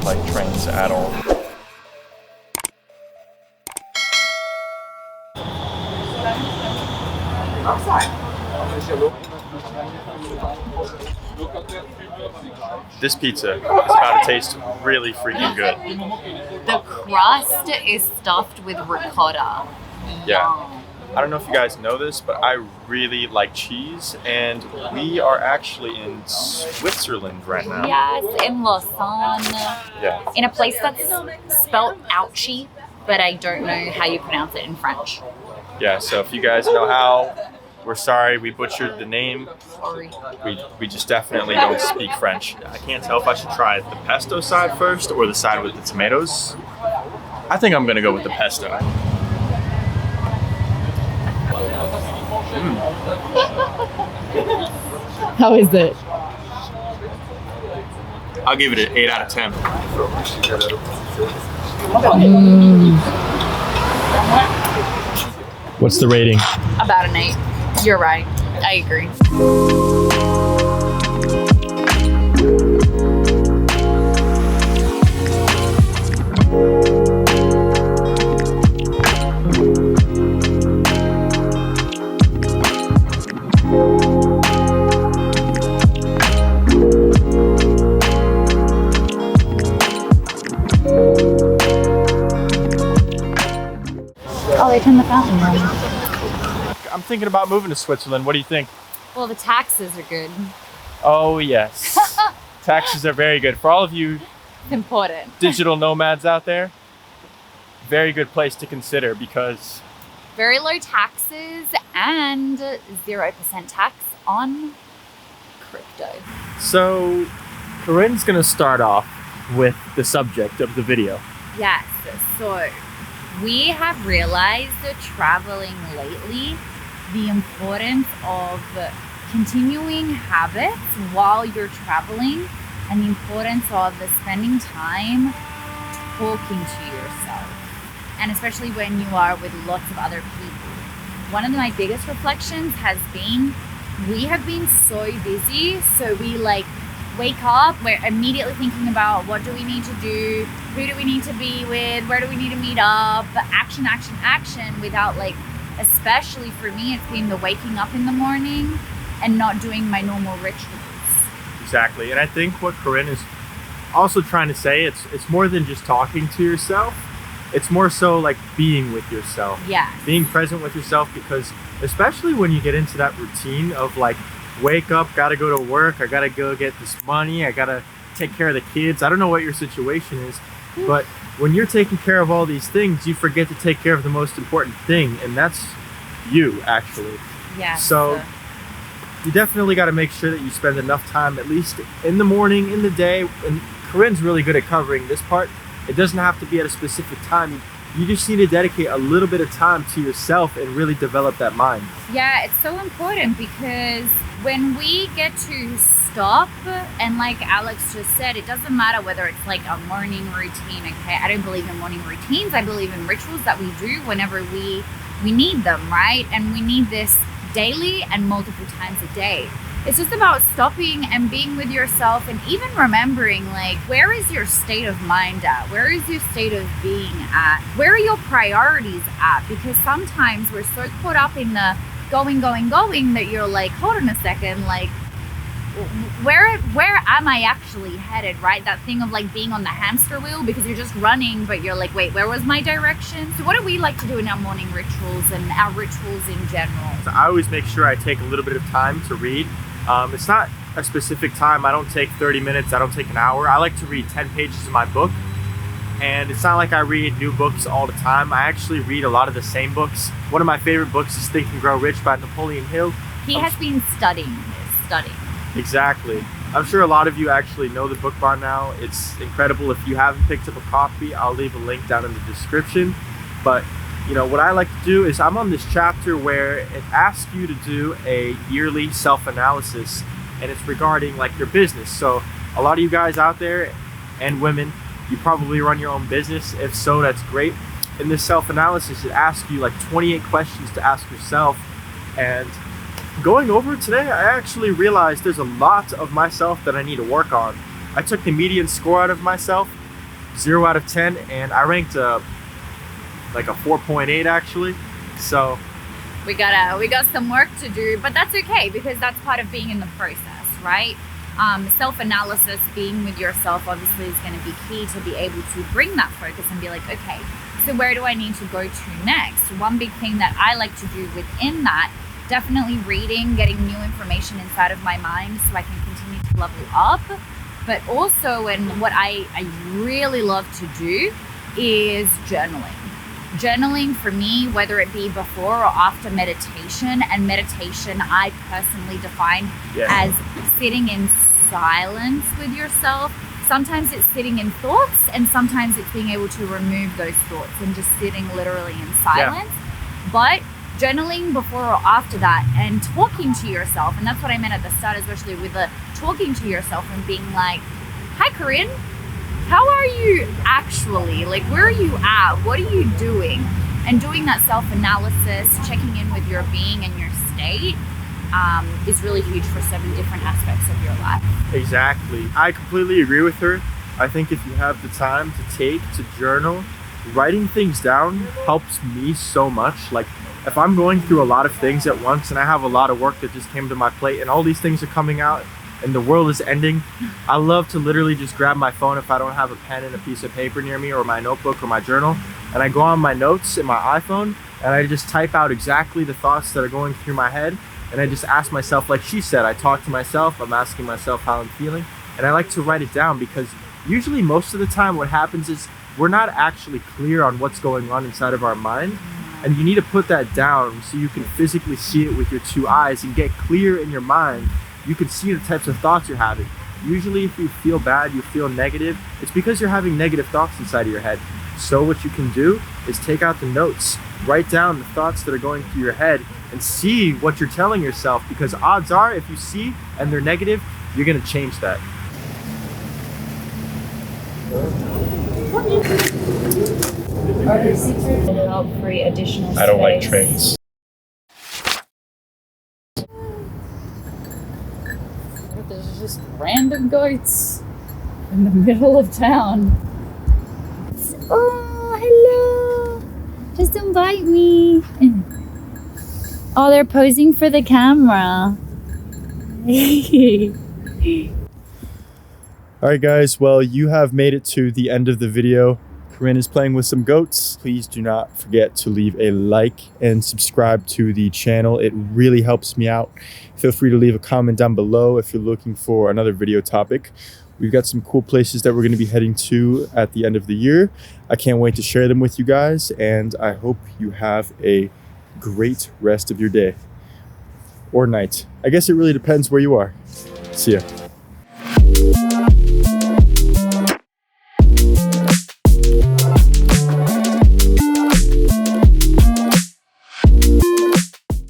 not like trains at all. This pizza is about to taste really freaking good. The crust is stuffed with ricotta. Yeah. I don't know if you guys know this, but I really like cheese, and we are actually in Switzerland right now. Yes, in Lausanne. Yeah. In a place that's spelt ouchie, but I don't know how you pronounce it in French. Yeah, so if you guys know how, we're sorry we butchered the name. Sorry. We just definitely don't speak French. I can't tell if I should try the pesto side first or the side with the tomatoes. I think I'm gonna go with the pesto. How is it? I'll give it an 8 out of 10. What's the rating? About an 8. You're right. I agree. Oh, they turned the fountain on. I'm thinking about moving to Switzerland. What do you think? Well, the taxes are good. Oh, yes. Taxes are very good. For all of you Important. digital nomads out there, very good place to consider because Very low taxes and 0% tax on crypto. So, Corinne's gonna start off with the subject of the video. Yes, so we have realized that traveling lately, the importance of continuing habits while you're traveling and the importance of spending time talking to yourself. And especially when you are with lots of other people. One of my biggest reflections has been we have been so busy, so we wake up, we're immediately thinking about what do we need to do, who do we need to be with, where do we need to meet up, action, without especially for me, it's been the waking up in the morning and not doing my normal rituals. Exactly, and I think what Corinne is also trying to say, it's more than just talking to yourself. It's more so being with yourself. Yes. Being present with yourself, because especially when you get into that routine of wake up, gotta go to work, I gotta go get this money, I gotta take care of the kids. I don't know what your situation is, but when you're taking care of all these things, you forget to take care of the most important thing, and that's you, actually. Yes. So you definitely got to make sure that you spend enough time, at least in the morning, in the day. And Corinne's really good at covering this part. It doesn't have to be at a specific time. You just need to dedicate a little bit of time to yourself and really develop that mind. Yeah, it's so important because when we get to stop, and like Alex just said, it doesn't matter whether it's a morning routine. Okay, I don't believe in morning routines. I believe in rituals that we do whenever we need them, right? And we need this daily and multiple times a day. It's just about stopping and being with yourself and even remembering where is your state of mind at? Where is your state of being at? Where are your priorities at? Because sometimes we're so caught up in the going that you're hold on a second, where am I actually headed, right? That thing of being on the hamster wheel because you're just running, but you're wait, where was my direction? So what do we like to do in our morning rituals and our rituals in general? So I always make sure I take a little bit of time to read. It's not a specific time. I don't take 30 minutes. I don't take an hour. I like to read 10 pages of my book. And it's not like I read new books all the time. I actually read a lot of the same books. One of my favorite books is Think and Grow Rich by Napoleon Hill. He has been studying. Exactly. I'm sure a lot of you actually know the book by now. It's incredible. If you haven't picked up a copy, I'll leave a link down in the description. But what I like to do is I'm on this chapter where it asks you to do a yearly self-analysis, and it's regarding your business. So a lot of you guys out there and women, you probably run your own business. If so, that's great. In this self-analysis, it asks you 28 questions to ask yourself. And going over it today, I actually realized there's a lot of myself that I need to work on. I took the median score out of myself, 0 out of 10, and I ranked like a 4.8 actually. So we got some work to do, but that's okay because that's part of being in the process, right? Self-analysis, being with yourself, obviously is going to be key to be able to bring that focus and be like, okay, so where do I need to go to next? One big thing that I like to do within that, definitely reading, getting new information inside of my mind so I can continue to level up. But also, and what I really love to do is journaling. Journaling for me, whether it be before or after meditation, and meditation I personally define as sitting in silence with yourself. Sometimes it's sitting in thoughts, and sometimes it's being able to remove those thoughts and just sitting literally in silence. But journaling before or after that, and talking to yourself, and that's what I meant at the start, especially with the talking to yourself and being like, hi Corinne, how are you actually? Like, where are you at? What are you doing? And doing that self-analysis, checking in with your being and your state is really huge for so many different aspects of your life. Exactly. I completely agree with her. I think if you have the time to take to journal, writing things down helps me so much. Like, if I'm going through a lot of things at once and I have a lot of work that just came to my plate and all these things are coming out and the world is ending, I love to literally just grab my phone if I don't have a pen and a piece of paper near me, or my notebook or my journal, and I go on my notes in my iPhone and I just type out exactly the thoughts that are going through my head, and I just ask myself, like she said, I talk to myself, I'm asking myself how I'm feeling, and I like to write it down because usually most of the time what happens is we're not actually clear on what's going on inside of our mind, and you need to put that down so you can physically see it with your 2 eyes and get clear in your mind. You can see the types of thoughts you're having. Usually if you feel bad, you feel negative, it's because you're having negative thoughts inside of your head. So what you can do is take out the notes, write down the thoughts that are going through your head, and see what you're telling yourself, because odds are if you see and they're negative, you're gonna change that. Are there secrets to help create additional space? I don't like trains. There's just random goats in the middle of town. Oh, hello. Just invite me. Oh, they're posing for the camera. Alright guys, well, you have made it to the end of the video. Corinne is playing with some goats. Please do not forget to leave a like and subscribe to the channel. It really helps me out. Feel free to leave a comment down below if you're looking for another video topic. We've got some cool places that we're going to be heading to at the end of the year. I can't wait to share them with you guys, and I hope you have a great rest of your day or night. I guess it really depends where you are. See ya.